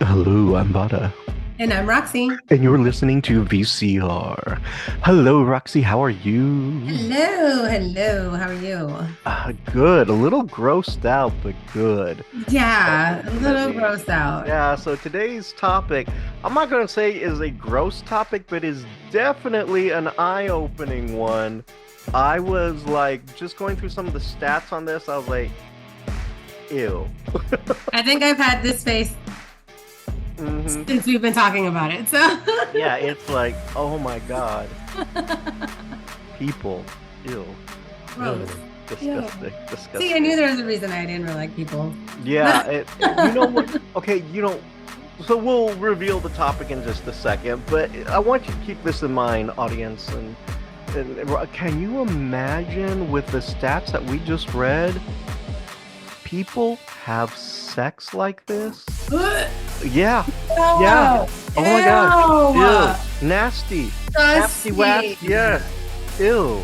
Hello, I'm Vara, And I'm Roxy. and you're listening to VCR. Hello, Roxy, how are you? Hello, hello. How are you? Good. A little grossed out, but good. Yeah, a little Definitely. grossed out. Yeah, so today's topic, I'm not going to say is a gross topic, but is definitely an eye-opening one. I was like, just going through some of the stats on this, I was like, ew. I think I've had this face hmm since we've been talking about it. So, Yeah, it's like, oh my God, people, ew. gross. Ugh, Yeah. disgusting, See, I knew disgusting. there was a reason I didn't really like people. Yeah, you know what? Okay, so we'll reveal the topic in just a second, but I want you to keep this in mind, audience. And can you imagine with the stats that we just read, people have sex like this? Yeah, yeah. Oh, Oh my gosh. Ew. ew. Nasty. Nasty Disgusting. wax. Yes. Ew.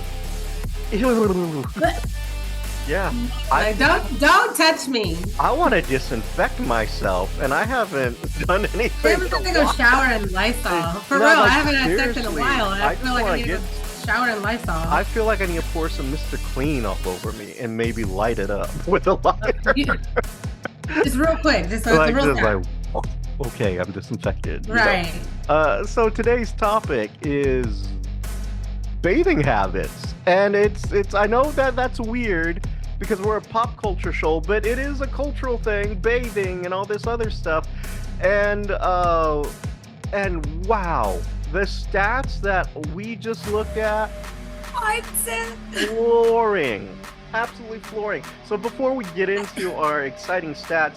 Ew. Yeah. I Like, don't touch me. I want to disinfect myself, and I haven't done I anything haven't to had to go wash. shower in Lysol. For No, real, I like haven't had sex in a seriously, while, and I I feel just like I want to need to get. go shower in I Lysol. feel like I need to pour some Mr. Clean all over me and maybe light it up with a lighter. You, just real quick, just so it's a Like real just sound. like, oh, okay, I'm disinfected. Right. So today's topic is bathing habits, and it's I know that that's weird because we're a pop culture show, but it is a cultural thing, bathing and all this other stuff, and wow, the stats that we just looked at, flooring, absolutely flooring. So before we get into our exciting stats,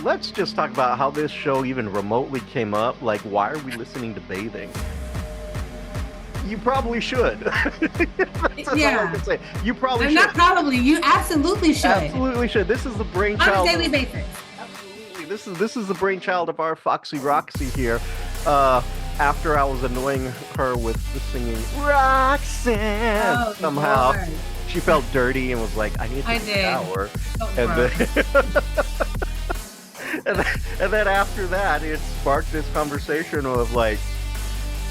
let's just talk about how this show even remotely came up. Like, why are we listening to bathing? You probably should. That's all I Yeah. can say. You probably I'm should. not probably. You absolutely should. Absolutely should. This is the On a brainchild daily of basis. absolutely. This is the brainchild of our Foxy Roxy here. Uh, after I was annoying her with the singing Roxanne Oh, somehow, Lord. she felt dirty and was like, "I need to I take a did. shower." So And gross. then, and then after that, it sparked this conversation of like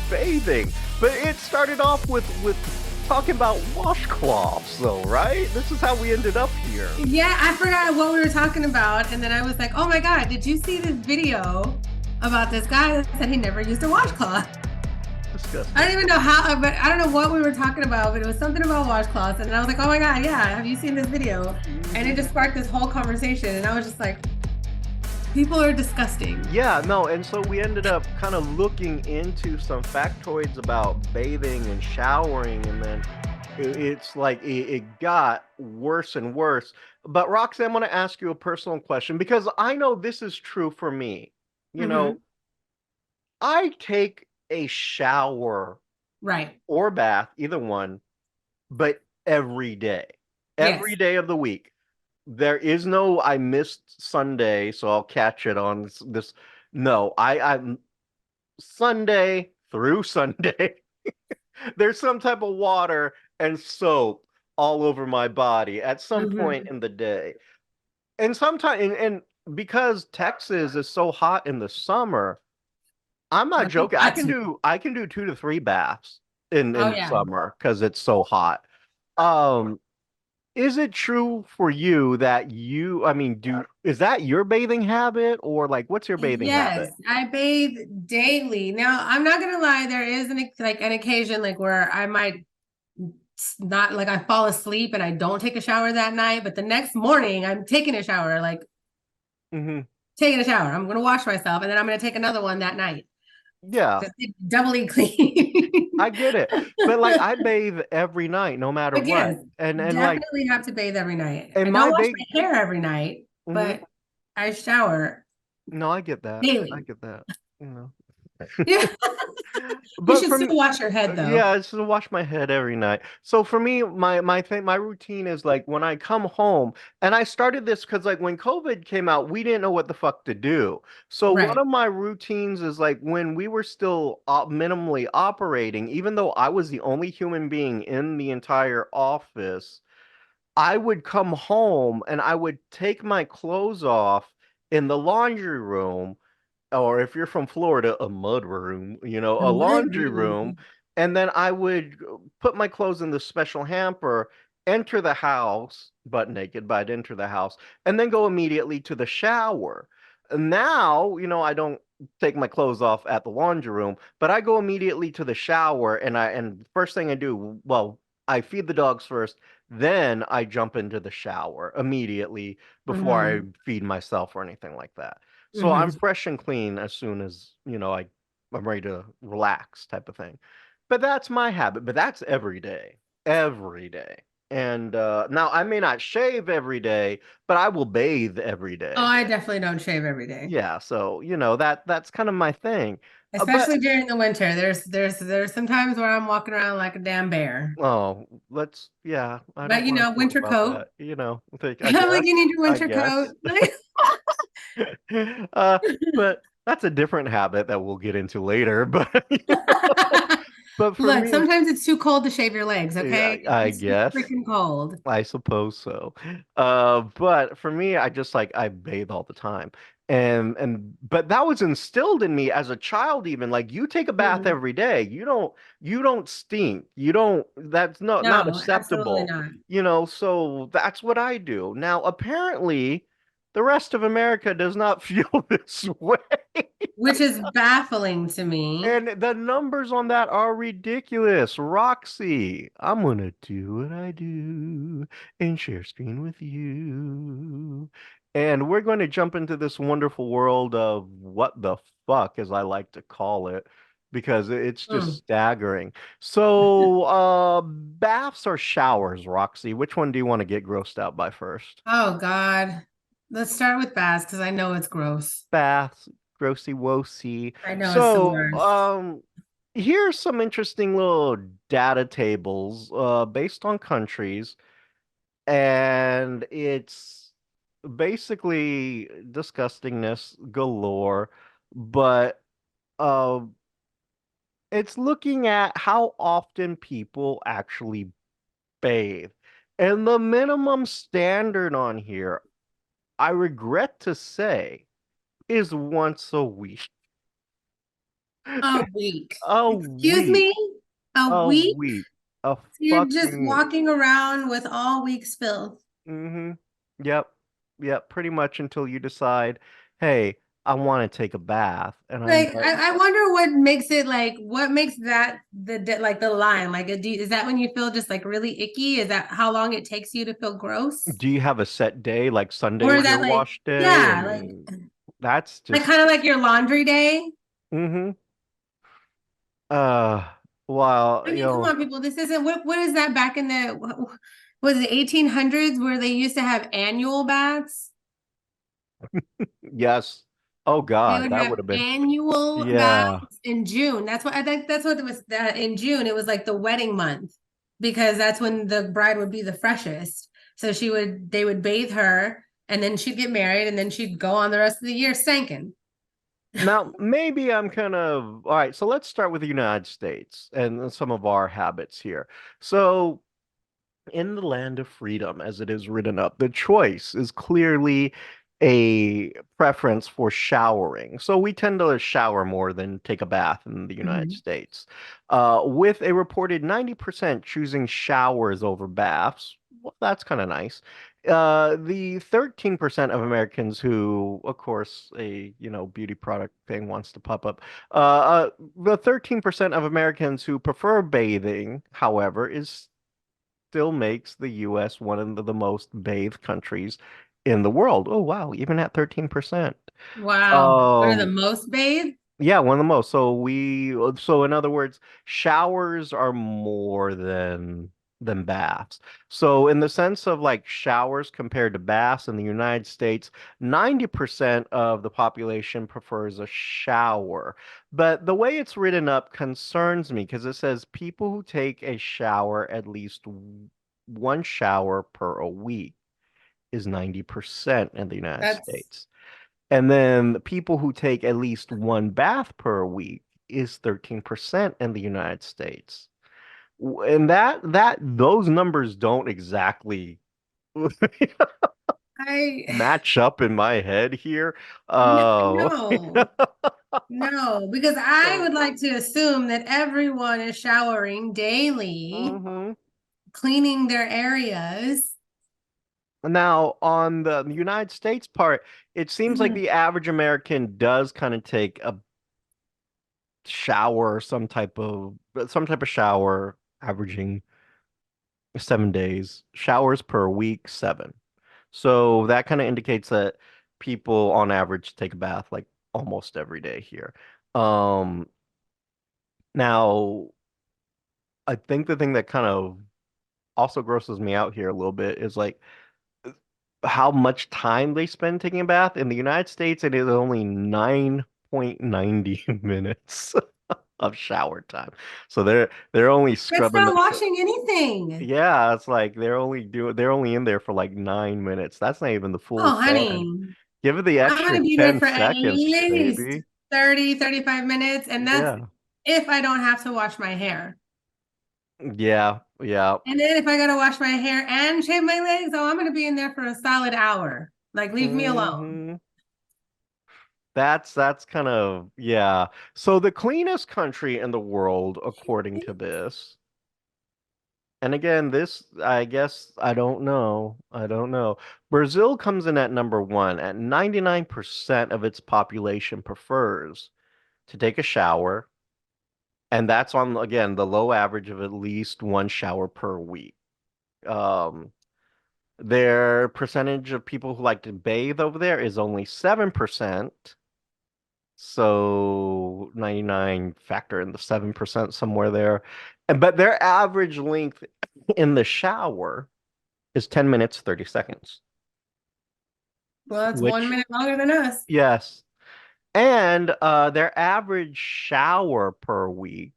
bathing. But it started off with talking about washcloths, though, right? This is how we ended up here. Yeah, I forgot what we were talking about. And then I was like, oh my God, did you see this video about this guy that said he never used a washcloth? I Disgusting. don't even know how, but I don't know what we were talking about, but it was something about washcloths. And I was like, oh my God, yeah, have you seen this video? And it just sparked this whole conversation. And I was just like, people are disgusting. Yeah, no, and so we ended up kind of looking into some factoids about bathing and showering, and then it's like it got worse and worse. But Roxy, I'm going to ask you a personal question because I know this is true for me. You know, Hmm. I take a shower Right. or bath, either one, but Yes. every day of the week. There is no I missed Sunday, so I'll catch it on this. No, I'm Sunday through Sunday. There's some type of water and soap all over my body at some point Hmm. in the day. And sometimes and because Texas is so hot in the summer, I'm not Well, you joking. I got can to. do I can do 2 to 3 baths in Oh, the yeah. summer because it's so hot. Um, Is it true for you that I mean, is that your bathing habit or like what's your bathing Yes, habit? I bathe daily. Now, I'm not gonna lie, there is an occasion like where I might not like I fall asleep and I don't take a shower that night, but the next morning I'm taking a shower, like hmm taking a shower. I'm gonna wash myself and then I'm gonna take another one that night. Yeah, Just doubly clean. I get it. But like I bathe every night no matter But what. yes, And like definitely have to bathe every night. in I my don't wash big my hair every night, hmm but I shower no, I get that. I daily. get that. You know. Yeah. You But should still from wash your head though. yeah, I just wash my head every night. So for me, my routine is like when I come home, and I started this because like when COVID came out, we didn't know what the fuck to do. So one Right. of my routines is like when we were still minimally operating, even though I was the only human being in the entire office, I would come home and I would take my clothes off in the laundry room or if you're from Florida, a mud room, The a mud laundry room. room. And then I would put my clothes in this special hamper, enter the house, butt naked, but I'd enter the house, and then go immediately to the shower. Now, I don't take my clothes off at the laundry room, but I go immediately to the shower and first thing I do, well, I feed the dogs first, then I jump into the shower immediately before I Hmm. feed myself or anything like that. So I'm Hmm. fresh and clean as soon as, I'm ready to relax type of thing. But that's my habit, but that's every day. Every day. And now I may not shave every day, but I will bathe every Oh, day. I definitely don't shave every day. Yeah, so that's kind of my thing. But Especially during the winter. There's some times where I'm walking around like a damn bear. oh, yeah, I But don't want to think winter about coat. that. I I'm like, guess, you need your I winter coat. guess. Uh, but that's a different habit that we'll get into later. But for Look, me, sometimes it's too cold to shave your legs, yeah, okay? I It's too guess. freaking cold. I suppose so. But for me, I just like I bathe all the time. But that was instilled in me as a child even. Like you take a bath Mhm. every day. You don't stink. You don't that's not No, absolutely acceptable. not. So that's what I do. Now, apparently, the rest of America does not feel this way. Which is baffling to me. And the numbers on that are ridiculous. Roxy, I'm gonna do what I do and share screen with you. And we're going to jump into this wonderful world of what the fuck, as I like to call it, because it's just Mm. staggering. So, baths or showers, Roxy? Which one do you want to get grossed out by first? Oh God. Let's start with baths because I know it's gross. Baths, grossy wossy. I know it's the So, worst. here's some interesting little data tables based on countries, and it's basically disgustingness galore, but uh, it's looking at how often people actually bathe. And the minimum standard on here, I regret to say, is once a week. A week. A Excuse week. me? A A week? week. A So you're just fucking week. walking around with all week's filth. Mm-hmm. Yep. Yep. Pretty much until you decide, hey, I want to take a bath. And I Like know, I wonder what makes it like what makes that like the line like is that when you feel just like really icky? Is that how long it takes you to feel gross? do you have a set day? Like Sunday Or is is your that like wash day? yeah And that's like just, kind of like your laundry day? mm-hmm. Uh, well, I mean, come on, people. This isn't what is that back in the was it 1800s where they used to have annual baths? yes. Oh They God, would that have would have been, annual yeah. baths in June. That's what I think that's what it was that in June it was like the wedding month because that's when the bride would be the freshest. So they would bathe her and then she'd get married and then she'd go on the rest of the year stinking. Now, maybe I'm kind of, all right, so let's start with the United States and some of our habits here. So, in the land of freedom, as it is written up, the choice is clearly a preference for showering. So we tend to shower more than take a bath in the United Mhm. States, with a reported 90% choosing showers over baths. Well, that's kind of nice. The 13% of Americans who, of course, a beauty product thing wants to pop up. The 13% of Americans who prefer bathing, however, is still makes the US one of the most bathed countries in the world. Oh wow, even at 13%. Wow. One of the Um most bathed? yeah, one of the most. So in other words, showers are more than baths. So in the sense of like showers compared to baths in the United States, 90% of the population prefers a shower. But the way it's written up concerns me because it says people who take a shower at least one shower per a week is 90% in the United That's States. And then the people who take at least one bath per week is 13% in the United States. And those numbers don't exactly match up in my head here. No, no, because I So, would like to assume that everyone is showering daily, mhm. cleaning their areas. Now, on the United States part, it seems like Mhm. the average American does kind of take a shower, some type of shower, averaging 7 days. Showers per week, seven. So that kind of indicates that people on average take a bath like almost every day here. Um, Now, I think the thing that kind of also grosses me out here a little bit is like how much time they spend taking a bath. In the United States, it is only 9.90 minutes of shower time. So they're only That's scrubbing not themselves. washing anything. Yeah, it's like they're only in there for like 9 minutes. That's not even the full Oh, 10. honey, Give it the I'm extra gonna be there 10 for at seconds, least baby. 30, 35 minutes, and that's Yeah. if I don't have to wash my hair. Yeah, yeah. And then if I gotta wash my hair and shave my legs, oh, I'm gonna be in there for a solid hour. Like, leave me alone. hmm that's kind of yeah. So the cleanest country in the world, according to this, and again, this I guess I don't know. I don't know. Brazil comes in at number one. At 99% of its population prefers to take a shower, and that's on again the low average of at least one shower per week. Um, their percentage of people who like to bathe over there is only 7%. So 99 factor in the 7% somewhere there. But their average length in the shower is 10 minutes, 30 seconds, Well, it's one which, minute longer than us. yes. And their average shower per week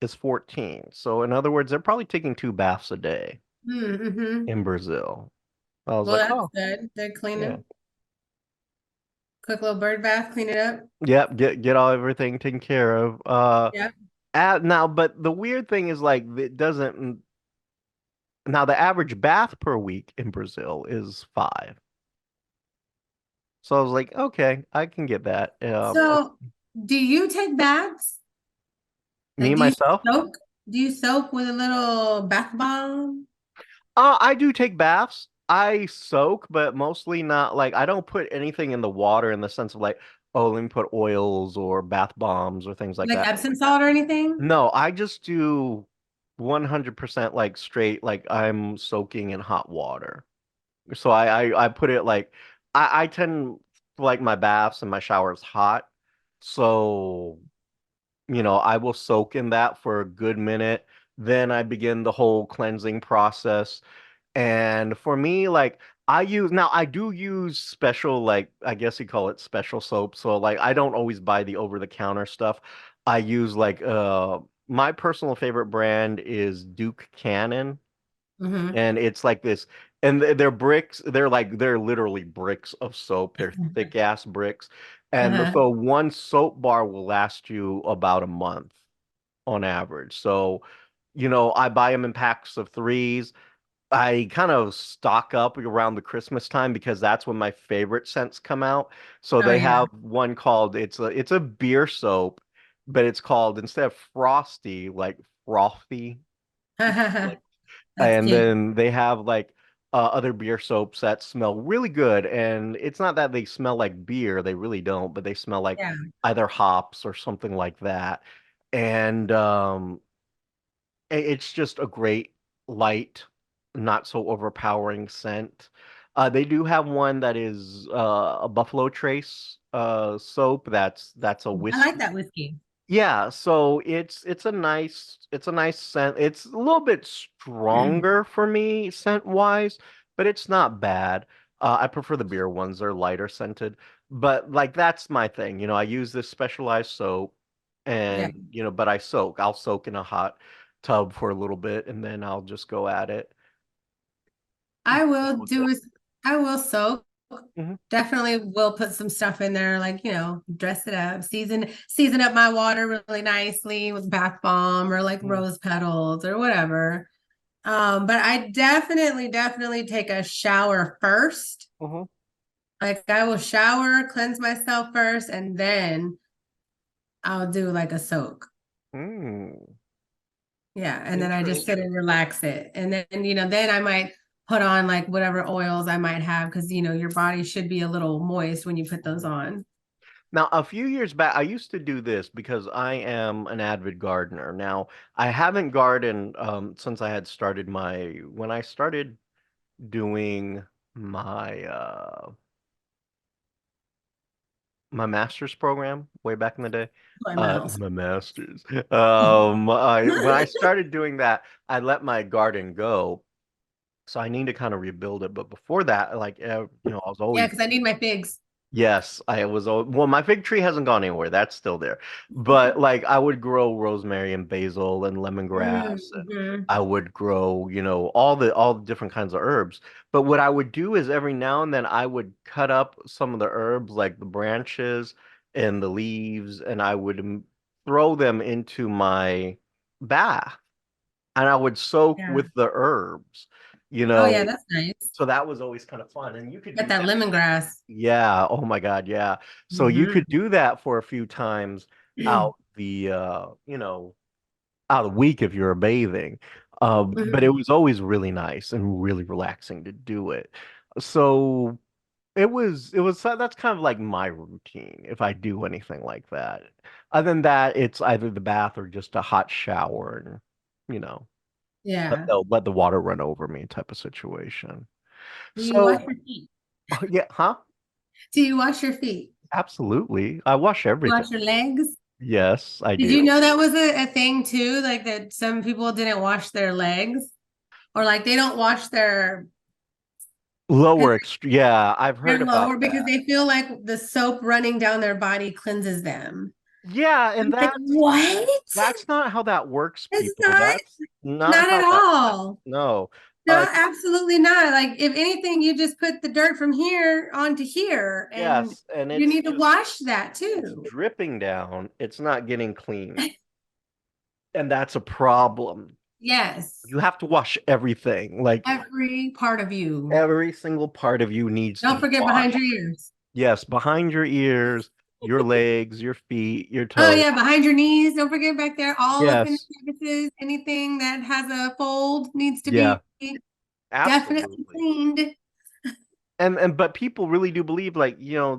is 14. So, in other words, they're probably taking two baths a day Mm-hmm. in Brazil. I was Well, like, that's oh, good. They're yeah. cleaning. Quick little bird bath, clean it up. Yep, get all everything taken care of. Yeah. Now, but the weird thing is like it doesn't. Now, the average bath per week in Brazil is five. So I was like, okay, I can get that. So, do you take baths? Me Like, do you myself, soak? Do you soak with a little bath bomb? I do take baths. I soak, but mostly not like I don't put anything in the water in the sense of like, oh, let me put oils or bath bombs or things like Like that. Epsom salt or anything? No, I just do 100% like straight, like I'm soaking in hot water. So I put it like I tend to like my baths and my showers hot. So, I will soak in that for a good minute. Then I begin the whole cleansing process. And for me, like I do use special, like I guess you call it special soap. So like I don't always buy the over-the-counter stuff. I use like my personal favorite brand is Duke Cannon. Mm-hmm. And it's like this, and they're bricks. They're literally bricks of soap. They're thick ass bricks, and Uh-huh. so one soap bar will last you about a month on average. So, I buy them in packs of threes. I kind of stock up around the Christmas time because that's when my favorite scents come out. So Oh they yeah. have one called it's a beer soap, but it's called instead of frosty, like frothy. Like That's and cute. then they have like other beer soaps that smell really good. And it's not that they smell like beer, they really don't, but they smell like Yeah. either hops or something like that. And it's just a great light, not so overpowering scent. They do have one that is a Buffalo Trace soap that's a I like whiskey. that whiskey. Yeah, so it's a nice scent. It's a little bit stronger for me scent wise, but it's not bad. I prefer the beer ones. They're lighter scented. But like that's my thing. I use this specialized soap Yeah. and but I soak. I'll soak in a hot tub for a little bit and then I'll just go at it. I will do is I will soak. Mhm. Definitely will put some stuff in there, like, dress it up, season up my water really nicely with bath bomb or like Mhm. rose petals or whatever. But I definitely take a shower first. Mhm. Like I will shower, cleanse myself first, and then I'll do like a soak. Mm, Yeah, and then I just sit interesting. and relax it. And then, then I might put on like whatever oils I might have because, your body should be a little moist when you put those on. Now, a few years back, I used to do this because I am an avid gardener. Now, I haven't gardened since I had started when I started doing my my master's program way back in the day. My mouth. My master's. When I started doing that, I let my garden go. So I need to kind of rebuild it. But before that, like, I was Yeah, always. because I need my figs. Yes, well, my fig tree hasn't gone anywhere. That's still there. But like I would grow rosemary and basil and lemongrass and Mm-hmm. I would grow, all the different kinds of herbs. But what I would do is every now and then I would cut up some of the herbs, like the branches and the leaves, and I would throw them into my bath and I would soak Yeah. with the herbs, you Oh yeah, know. that's nice. So that was always kind of fun. And you could Got do that that. lemongrass. Yeah. Oh my God. Yeah. So you Mm-hmm. could do that for a few times out the out of the week if you're bathing. But it Mm-hmm. was always really nice and really relaxing to do it. So it was that's kind of like my routine if I do anything like that. Other than that, it's either the bath or just a hot shower and you know Yeah. let the water run over me type of situation. Do you wash So your feet? yeah, huh? Do you wash your feet? Absolutely. I wash You everything. wash your legs? Yes, I Did do. you know that was a thing too? Like that some people didn't wash their legs or like they don't wash Yeah, I've their heard about lower because that. they feel like the soap running down their body cleanses them. Yeah, I'm and like, what? that's not how that works, It's people. That's not not at how that works. all. No. No, absolutely not. Like, if anything, you just put the dirt from here onto here, and Yes, and you need to wash that it's too. dripping down. It's not getting clean. And that's a problem. Yes, You have to wash everything. Like every part of you. every single part of you needs to Don't be forget behind washed. your ears. Yes, behind your ears, your legs, your feet, your Oh toes. yeah, behind your knees. Don't forget back there. All the finish Yes. surfaces, anything that has a fold needs to Yeah, be definitely absolutely. cleaned. And but people really do believe like, they'll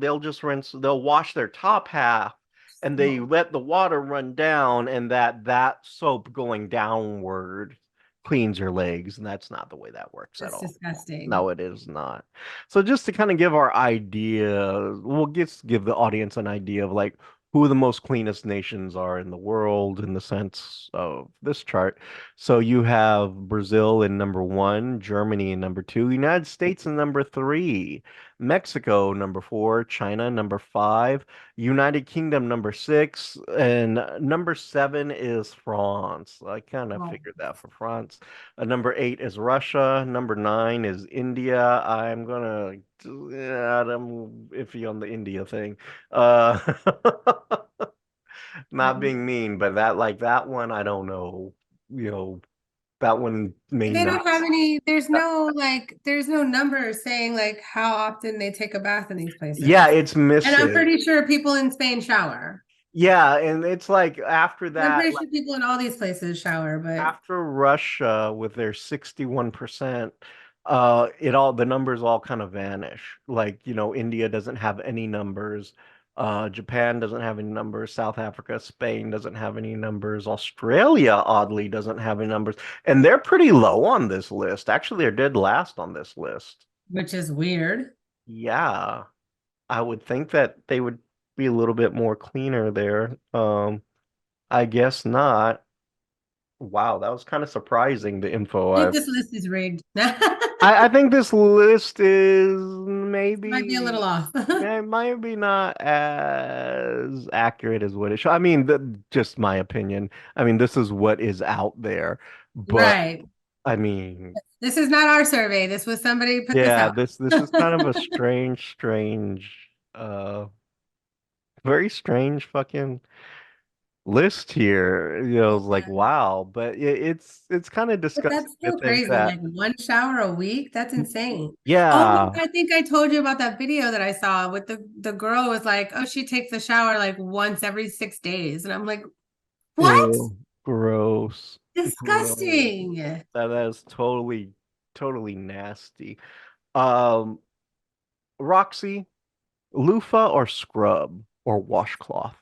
wash their top half and they Oh, let the water run down and that soap going downward cleans your legs, and that's not the way that works at that's all. disgusting. No, it is not. So just to kind of give our idea, we'll just give the audience an idea of like who the most cleanest nations are in the world in the sense of this chart. So you have Brazil in number one, Germany in number two, United States in number three, Mexico number four, China number five, United Kingdom number six, and number seven is France. I kind of Oh. figured that for France. Number eight is Russia. Number nine is India. I'm iffy on the India thing. Uh, not being mean, but that one, I don't know. You know, that one may They don't not. have any, there's no numbers saying like how often they take a bath in these Yeah, places. it's And I'm missing. pretty sure people in Spain shower. Yeah, and it's like after And I'm that, pretty sure people in all these places shower, but after Russia with their 61%, the numbers all kind of vanish. Like, India doesn't have any numbers. Japan doesn't have any numbers. South Africa, Spain doesn't have any numbers. Australia, oddly, doesn't have any numbers. And they're pretty low on this list. Actually, they're dead last on this list. which is weird. Yeah, I would think that they would be a little bit more cleaner there. I guess not. Wow, that was kind of surprising, the info I think I've. this list is rigged. I think this list is Might be a little off. maybe not as accurate as what it should. I mean, just my opinion. I mean, this is what is out there, but Right. I mean, This is not our survey. This was somebody put this yeah, out. this is kind of a strange, uh, very strange fucking. list here. It's like wow, but it's kind of But disgusting that's to still think crazy. that. Like one shower a week? That's insane. Oh, Yeah. I think I told you about that video that I saw with the girl was like, oh, she takes a shower like once every 6 days. And I'm like, what? Ew, gross. Gross. Disgusting. That is totally nasty. Um, Roxy, loofah or scrub or washcloth?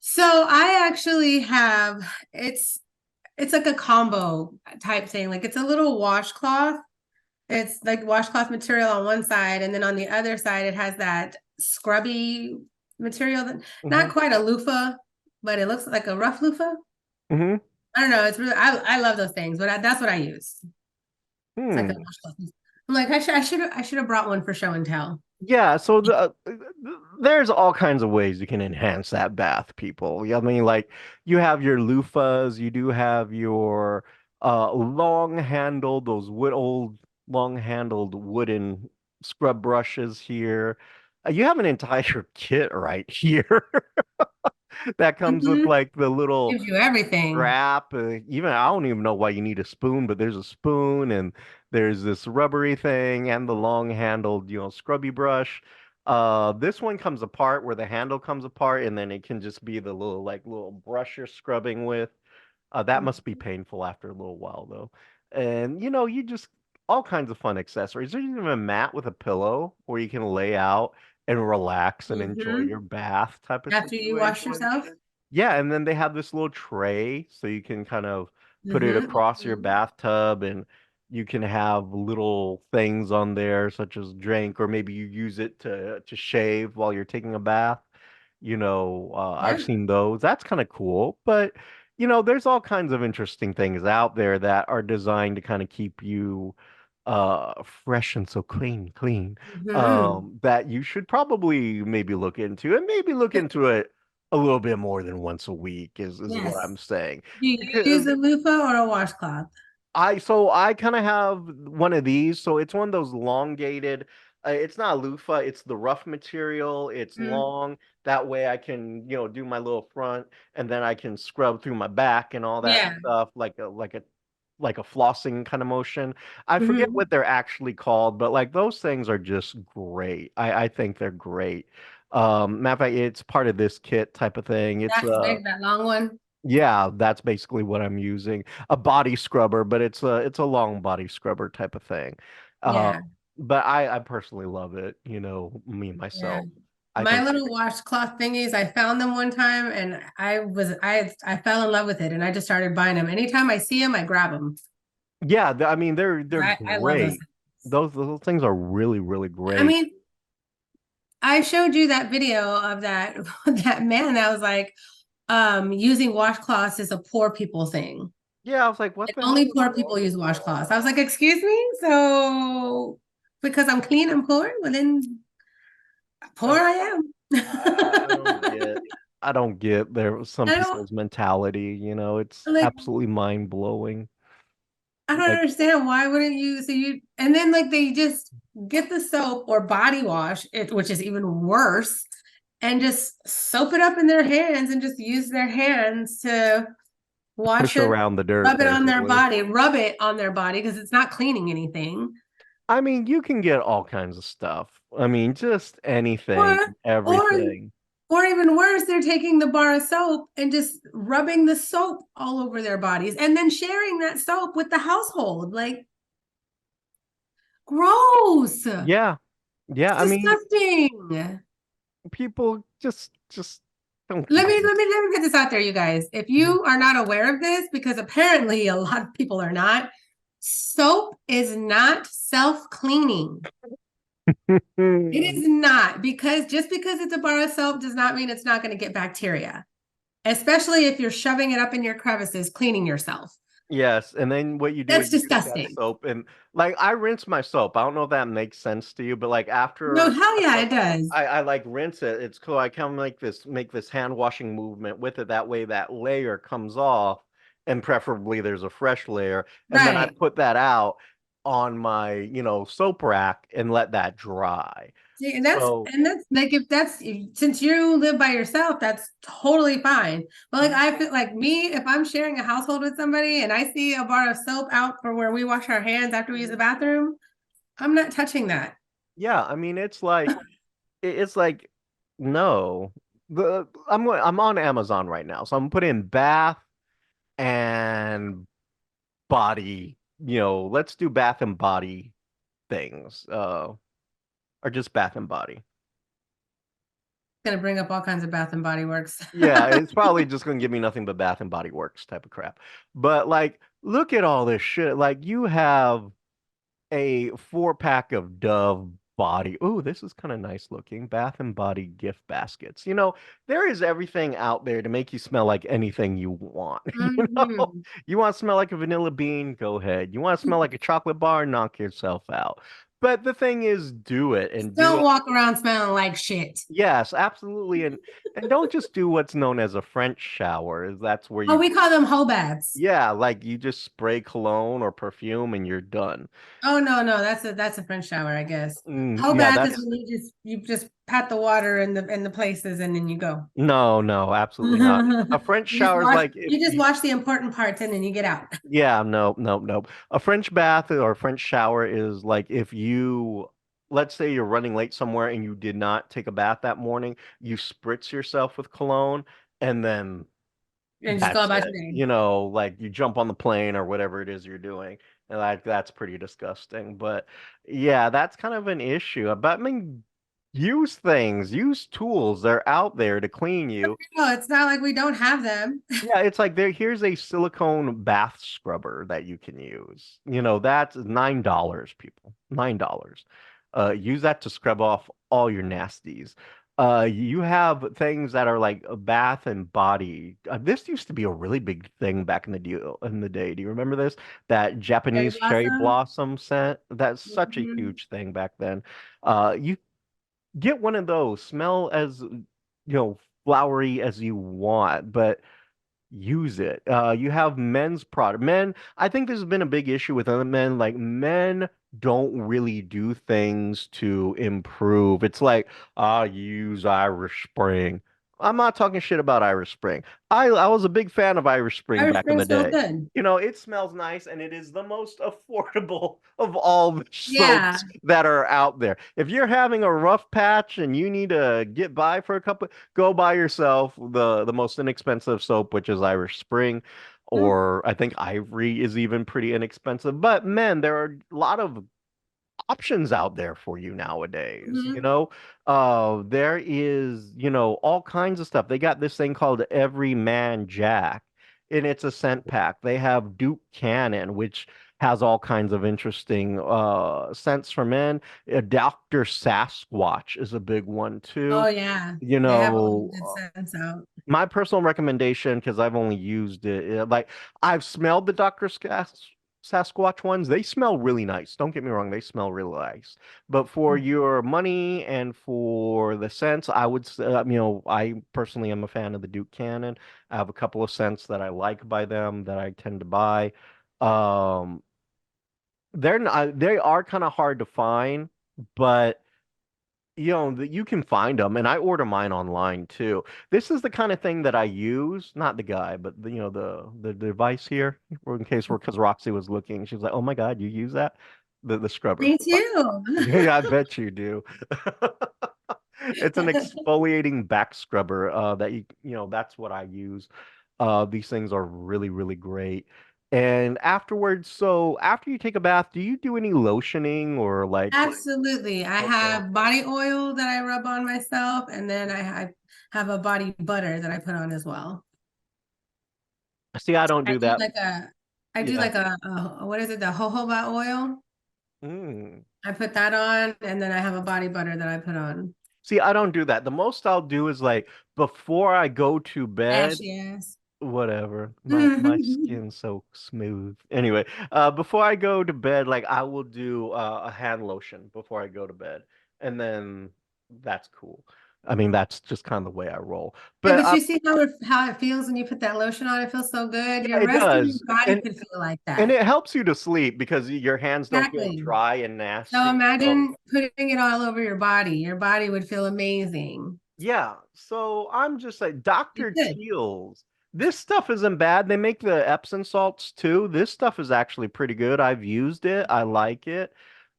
So I actually have it's like a combo type thing. Like it's a little washcloth. It's like washcloth material on one side, and then on the other side, it has that scrubby material that not Hmm. quite a loofah, but it looks like a rough loofah. Hmm. I don't know. It's really I love those things, but that's what I use. It's like a Hmm. washcloth. I'm like I should have brought one for show and tell. Yeah, so there's all kinds of ways you can enhance that bath, people. Yeah, I mean, like you have your loofahs, you do have your long handled, those old long handled wooden scrub brushes here. You have an entire kit right here that comes with Mhm. like the little Gives you everything. strap. Even I don't even know why you need a spoon, but there's a spoon and there's this rubbery thing and the long handled, scrubby brush. This one comes apart where the handle comes apart, and then it can just be the little brush you're scrubbing with. That must be painful after a little while though. And you just all kinds of fun accessories. There's even a mat with a pillow where you can lay out and relax and enjoy Mhm. your bath type of After you wash situation. yourself. Yeah, and then they have this little tray so you can kind of put it Mhm. across your bathtub, and you can have little things on there such as drink, or maybe you use it to shave while you're taking a bath. I've Yeah. seen those. That's kind of cool. But there's all kinds of interesting things out there that are designed to kind of keep you fresh and so clean, Mhm. that you should probably maybe look into, and maybe look into it a little bit more than once a week is what Yes. I'm saying. Do you use Because a loofah or a washcloth? I kind of have one of these. So it's one of those elongated. It's not a loofah. It's the rough material. It's Mm. long. That way I can, do my little front, and then I can scrub through my back and all that Yeah. stuff like a flossing kind of motion. I forget Mhm. what they're actually called, but like those things are just great. I think they're great. Matter of fact, it's part of this kit type of thing. It's That's big, that long one. yeah, that's basically what I'm using. A body scrubber, but it's a long body scrubber type of thing. Uh, Yeah. but I personally love it, me Yeah. myself. I My think little washcloth thingies, I found them one time and I fell in love with it and I just started buying them. Anytime I see them, I grab them. yeah, I mean they're I love those great. things. Those things are really I great. mean, I showed you that video of that that man that was like, using washcloths is a poor people thing. Yeah, I was like, what And the hell only is poor people wrong use with washcloths. that? I was like, excuse me? So because I'm clean, I'm poor? Well then poor I am. I don't get I don't get some I don't people's mentality, it's like absolutely mind blowing. I don't Like, understand why wouldn't you so you and then like they just get the soap or body wash it which is even worse and just soap it up in their hands and just use their hands to wash push it, around the dirt, basically. rub it on their body because it's not cleaning anything. I mean, you can get all kinds of stuff. I mean, just anything, Or or everything. or even worse, they're taking the bar of soap and just rubbing the soap all over their bodies and then sharing that soap with the household. Like gross. Yeah. Yeah, It's I mean, disgusting. people just don't Let me get it. let me put this out there, you guys. If Mhm. you are not aware of this, because apparently a lot of people are not, soap is not self-cleaning. It is not because just because it's a bar of soap does not mean it's not going to get bacteria, especially if you're shoving it up in your crevices, cleaning yourself. Yes, and then what you do That's is you take that disgusting. soap, and like I rinse my soap. I don't know if that makes sense to you, but like No, after hell yeah, like it does. I like rinse it, it's cool. I kind of make this hand washing movement with it. That way that layer comes off, and preferably there's a fresh layer, and then I Right. put that out. on my, soap rack and let that dry. See, So, and that's like if that's since you live by yourself, that's totally fine. But like I feel like me, if I'm sharing a household with somebody and I see a bar of soap out for where we wash our hands after we use the bathroom, I'm not touching that. yeah, I mean, it's like no. I'm on Amazon right now, so I'm putting in bath and body, let's do bath and body things, or just bath and body. Gonna bring up all kinds of Bath and Body Works. Yeah, it's probably just gonna give me nothing but Bath and Body Works type of crap. But like, look at all this shit. Like, you have a 4-pack of Dove body. Oh, this is kind of nice looking. Bath and Body gift baskets. There is everything out there to make you smell like anything you want. Mhm. You want to smell like a vanilla bean? Go ahead. You want to smell like a chocolate bar? Knock yourself out. But the thing is, do it and do Don't it. walk around smelling like shit. Yes, absolutely. And don't just do what's known as a French shower. That's where Oh, you, we call them hoe baths. yeah, like you just spray cologne or perfume and you're done. Oh no, that's a French shower, I guess. Hoe Yeah, bath is that's when you just pat the water in the places and then you go. no, no, absolutely not. A French shower is like if You just you, wash the important parts and then you get out. yeah, no, no, no. A French bath or a French shower is like if you, let's say you're running late somewhere and you did not take a bath that morning, you spritz yourself with cologne and then And just go that's about it. your day. Like you jump on the plane or whatever it is you're doing. And that's pretty disgusting. But yeah, that's kind of an issue. But I mean, use things, use tools. They're out there to clean you. No, it's not like we don't have them. Yeah, it's like here's a silicone bath scrubber that you can use. That's $9, people. $9. Use that to scrub off all your nasties. You have things that are like a bath and body. This used to be a really big thing back in the day. Do you remember this? That Cherry Japanese cherry blossom. blossom scent. That's such a Mhm. huge thing back then. You get one of those. Smell as flowery as you want, but use it. You have men's product. Men, I think this has been a big issue with other men. Like, men don't really do things to improve. It's like, use Irish Spring. I'm not talking shit about Irish Spring. I was a big fan of Irish Spring Irish back in Spring the smells day. good. It smells nice and it is the most affordable of all the Yeah. soaps that are out there. If you're having a rough patch and you need to get by for a couple, go buy yourself the most inexpensive soap, which is Irish Spring, or I think Ivory is even pretty inexpensive. But men, there are a lot of options out there for you nowadays. Mhm. There is, all kinds of stuff. They got this thing called Every Man Jack, and it's a scent pack. They have Duke Cannon, which has all kinds of interesting scents for men. Dr. Sasquatch is a big one too. Oh yeah. You They have all the good know, scents out. my personal recommendation, because I've only used it, like I've smelled the Sasquatch ones. They smell really nice. Don't get me wrong, they smell really nice. But for your money and for the scents, I would say, I personally am a fan of the Duke Cannon. I have a couple of scents that I like by them that I tend to buy. Um, they are kind of hard to find, but that you can find them, and I order mine online too. This is the kind of thing that I use, not the guy, but the device here, in case we're because Roxy was looking. She was like, "Oh my God, you use that?" The scrubber. Me too. Yeah, I bet you do. It's an exfoliating back scrubber that that's what I use. These things are really, really great. And afterwards, so after you take a bath, do you do any lotioning or like, Absolutely. I okay. have body oil that I rub on myself, and then I have a body butter that I put on as well. See, I don't I do do that. like a I do Yeah. like what is it, the jojoba oil? Mm. I put that on, and then I have a body butter that I put on. See, I don't do that. The most I'll do is like before I go to bed, Ashy ass. whatever. My skin's so smooth. Anyway, before I go to bed, like I will do a hand lotion before I go to bed, and then that's cool. I mean, that's just kind of the way I roll. Yeah, But but you see how it feels when you put that lotion on? It feels so good. yeah, Your it rest of your does. body And could feel like and that. it helps you to sleep because your hands don't feel Exactly. dry and So nasty. So imagine putting it all over your body. Your body would feel amazing. yeah, so I'm just like It Dr. could. Teal's. This stuff isn't bad. They make the Epsom salts too. This stuff is actually pretty good. I've used it. I like it.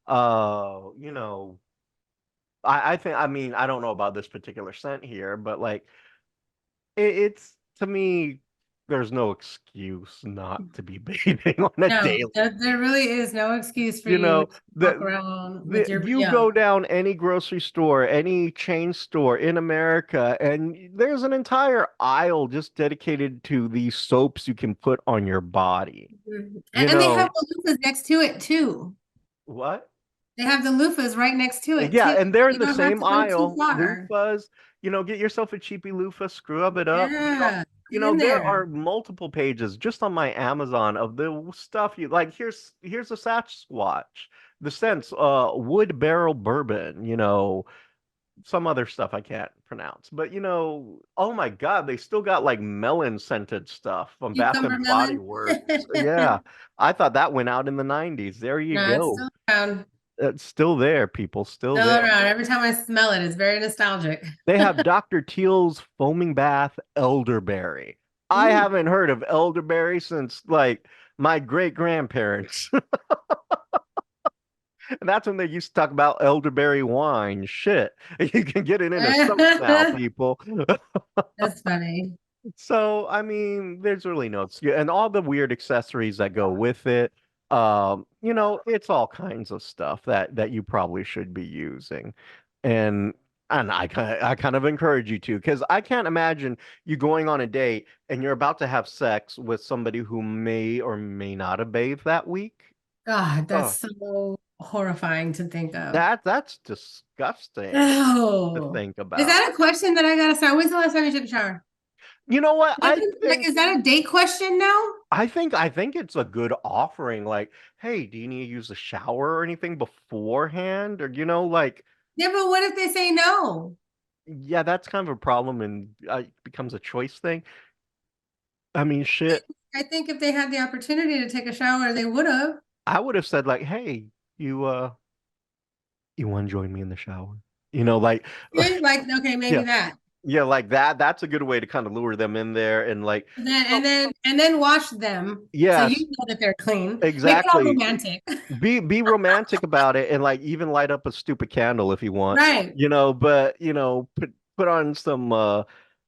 You know, I think I mean I don't know about this particular scent here, but like it's to me, there's no excuse not to be bathing on a No, daily there really is no excuse for you you know to walk the, around with your, you yeah. go down any grocery store, any chain store in America, and there's an entire aisle just dedicated to these soaps you can put on your body. Mhm. You And they have know the loofahs next to it too. what? They have the loofahs right next to it Yeah, too. and they're in You the don't have same to go too aisle. far. Loofahs, get yourself a cheapy loofah, scrub it up. Yeah, get in There there. are multiple pages just on my Amazon of the stuff you like. Here's a Sasquatch, the scents, wood barrel bourbon, some other stuff I can't pronounce. But oh my God, they still got like melon scented stuff from Bath Cucumber and Body melon. Works. Yeah, I thought that went out in the 90s. There you No, it's go. still around. It's still there, people, still Still there. around. Every time I smell it, it's very nostalgic. They have Dr. Teal's foaming bath elderberry. I Ooh. haven't heard of elderberry since like my great grandparents. And that's when they used to talk about elderberry wine. Shit. You can get it in a soap now, people. That's funny. So, I mean, there's really no excuse. And all the weird accessories that go with it. It's all kinds of stuff that you probably should be using. And I kind of encourage you to, because I can't imagine you going on a date and you're about to have sex with somebody who may or may not have bathed that week. God, that's Oh, so horrifying to think of. that's disgusting to Oh, think is about. that a question that I gotta start? When's the last time you took a shower? You know what? Like, is that a date question now? I think it's a good offering. Like, hey, do you need to use the shower or anything beforehand? Or like, Yeah, but what if they say no? yeah, that's kind of a problem and it becomes a choice thing. I mean, shit. I think if they had the opportunity to take a shower, they would have. I would have said like, hey, you want to join me in the shower? Like, Okay, like, okay, yeah, maybe that. yeah, like that. That's a good way to kind of lure them in there and like, And then oh, wash them so you yes, know that they're clean. Make it all exactly. romantic. Be romantic about it and like even light up a stupid candle if you want, Right. but put on some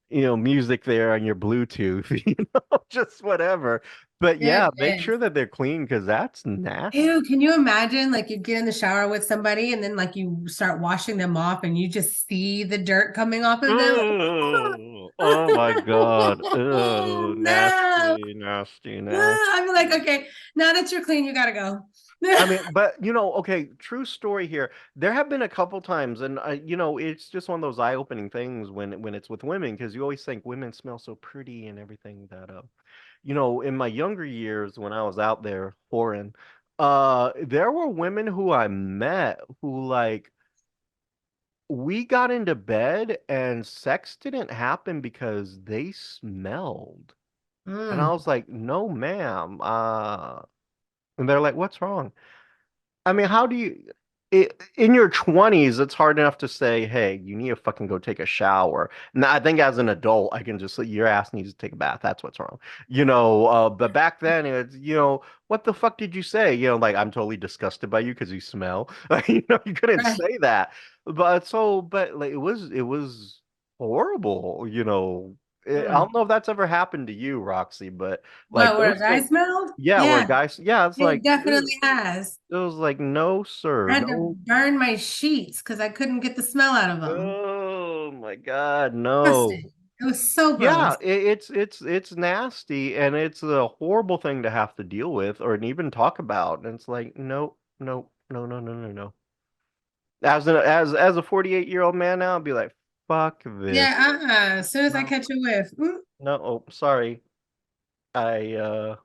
music there on your Bluetooth, just whatever. But yeah, make Goodness. sure that they're clean because that's nasty. Ew, can you imagine like you get in the shower with somebody and then like you start washing them off and you just see the dirt coming off of them? Oh, oh my God. Oh, No. nasty, nasty, I'm like, nasty. okay, now that you're clean, you gotta go. I mean, but okay, true story here. There have been a couple times, and it's just one of those eye-opening things when it's with women, because you always think women smell so pretty and everything that in my younger years when I was out there foreign, there were women who I met who like we got into bed and sex didn't happen because they smelled. And I Mm, was like, "No, ma'am." And they're like, "What's wrong?" I mean, how do you in your 20s, it's hard enough to say, "Hey, you need to fucking go take a shower." Now, I think as an adult, I can just say, "Your ass needs to take a bath. That's what's wrong." But back then it's, what the fuck did you say? Like I'm totally disgusted by you because you smell. You couldn't right. say that. But like it was horrible. I Mm. don't know if that's ever happened to you, Roxy, but like What, where a those guy things, smelled? yeah, where Yeah, guys, yeah, it's it like, dude, definitely has. it was like, no, I sir, had to no. burn my sheets because I couldn't get the smell out of them. Oh my God, no. Disgusting. It was so Yeah, gross. it's nasty and it's a horrible thing to have to deal with or even talk about. And it's like, no, no, no, no, no, no, no. As a 48-year-old man now, I'd be like, fuck this. Yeah, as soon as I No, catch a whiff. no, oh, sorry. I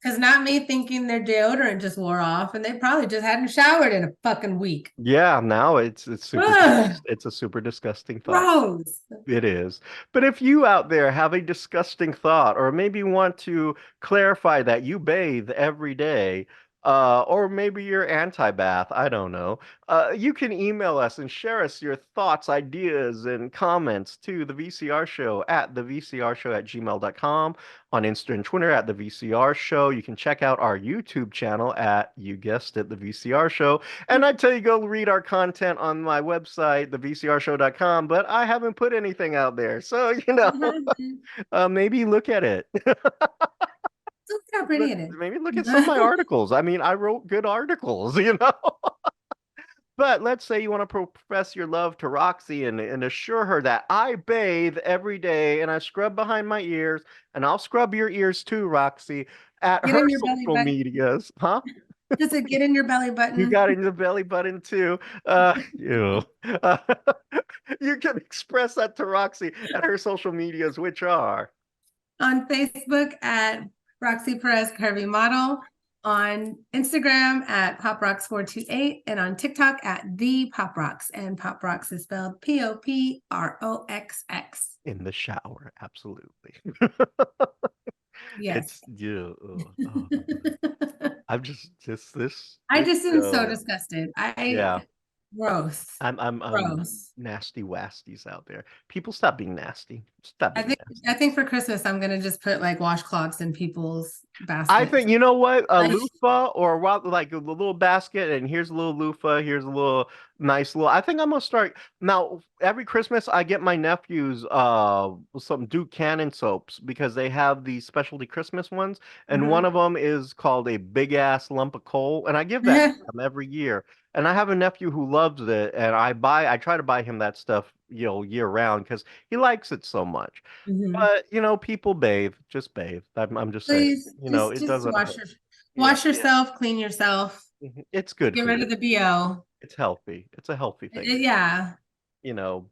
Because not me thinking their deodorant just wore off, and they probably just hadn't showered in a fucking week. Yeah, now it's super Ugh, it's a super disgusting thought. gross. It is. But if you out there have a disgusting thought, or maybe want to clarify that you bathe every day, or maybe you're anti-bath, I don't know, you can email us and share us your thoughts, ideas, and comments to the VCR Show at thevcrshow@gmail.com, on Insta and Twitter at the VCR Show. You can check out our YouTube channel at, you guessed it, the VCR Show. And I tell you, go read our content on my website, thevcrshow.com, but I haven't put anything out there. So, maybe look at it. Look how pretty it is. Maybe look at some of my articles. I mean, I wrote good articles, But let's say you want to profess your love to Roxy and assure her that I bathe every day and I scrub behind my ears, and I'll scrub your ears too, Roxy, at Get her in your belly social button. medias. Huh? Just to get in your belly button. You got it in the belly button too. You. You can express that to Roxy at her social medias, which are On Facebook at Roxy Perez Curvy Model, on Instagram at PopRox428, and on TikTok at ThePoproxx. And Poprox is spelled Poproxx. in the shower. Absolutely. Yes. It's you. I'm just this. I just am so disgusted. Yeah. Gross. I'm Gross. nasty wasties out there. People, stop being nasty. Stop being nasty. I think for Christmas I'm gonna just put like washcloths in people's baskets. I think, you know what, a loofah, or like a little basket, and here's a little loofah, here's a little nice little. I think I'm gonna start now. Every Christmas I get my nephews some Duke Cannon soaps, because they have these specialty Christmas ones, and one of them is called a big ass lump of coal, and I give that to them every year. And I have a nephew who loves it, and I try to buy him that stuff, year round, because he likes it so much. But people bathe, just bathe. I'm just saying, Please, it doesn't wash yourself, clean yourself. It's good. Get rid of the BO. It's healthy. It's a healthy thing. Yeah.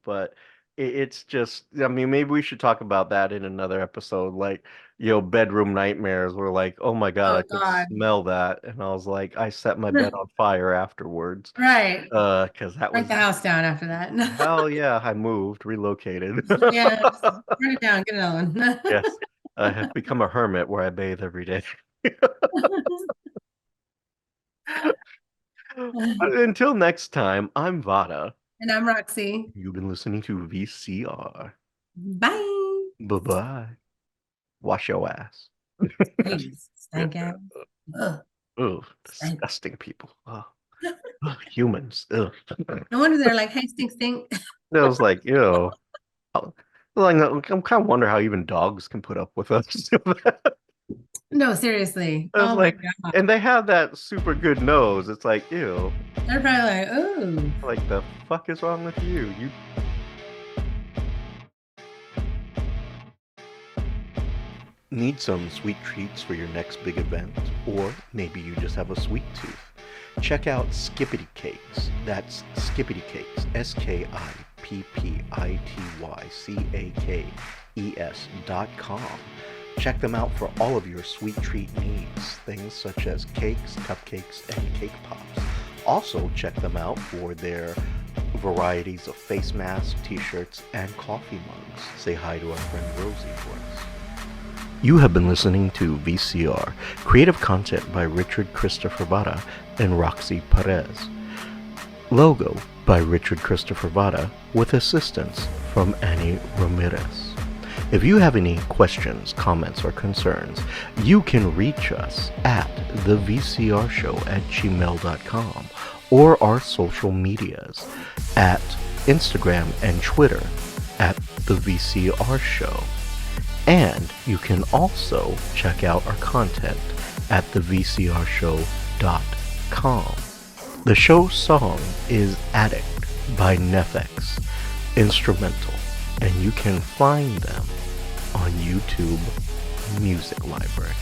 But it's just, I mean, maybe we should talk about that in another episode, like, bedroom nightmares were like, oh my God, I could smell that. And I was like, I set my bed on fire afterwards. Right. Because that was the house down after that. Hell yeah, I moved, relocated. Yeah, burn it down, get another one. Yes, I have become a hermit where I bathe every day. Until next time, I'm Vara. And I'm Roxy. You've been listening to VCR. Bye. Bye-bye. Wash your ass. Please, stank ass. Ugh, disgusting people. Ugh. Humans. Ugh. No wonder they're like, hey, stink, stink. I was like, like, I'm kind of wonder how even dogs can put up with us. No, seriously. I was like, my God. And they have that super good nose. It's like, ew. They're probably like, ooh. Like, the fuck is wrong with you? Need some sweet treats for your next big event? Or maybe you just have a sweet tooth. Check out Skippity Cakes. That's Skippity Cakes. SKIPPITYCAKES.com. Check them out for all of your sweet treat needs. Things such as cakes, cupcakes, and cake pops. Also, check them out for their varieties of face masks, t-shirts, and coffee mugs. Say hi to our friend Rosie for us. You have been listening to VCR, creative content by Richard Christopher Vara and Roxy Perez. Logo by Richard Christopher Vara with assistance from Annie Ramirez. If you have any questions, comments, or concerns, you can reach us at thevcrshow@gmail.com or our social medias at Instagram and Twitter at the VCR Show. And you can also check out our content at thevcrshow.com. The show's song is Addict by Nefex, instrumental, and you can find them on YouTube Music Library.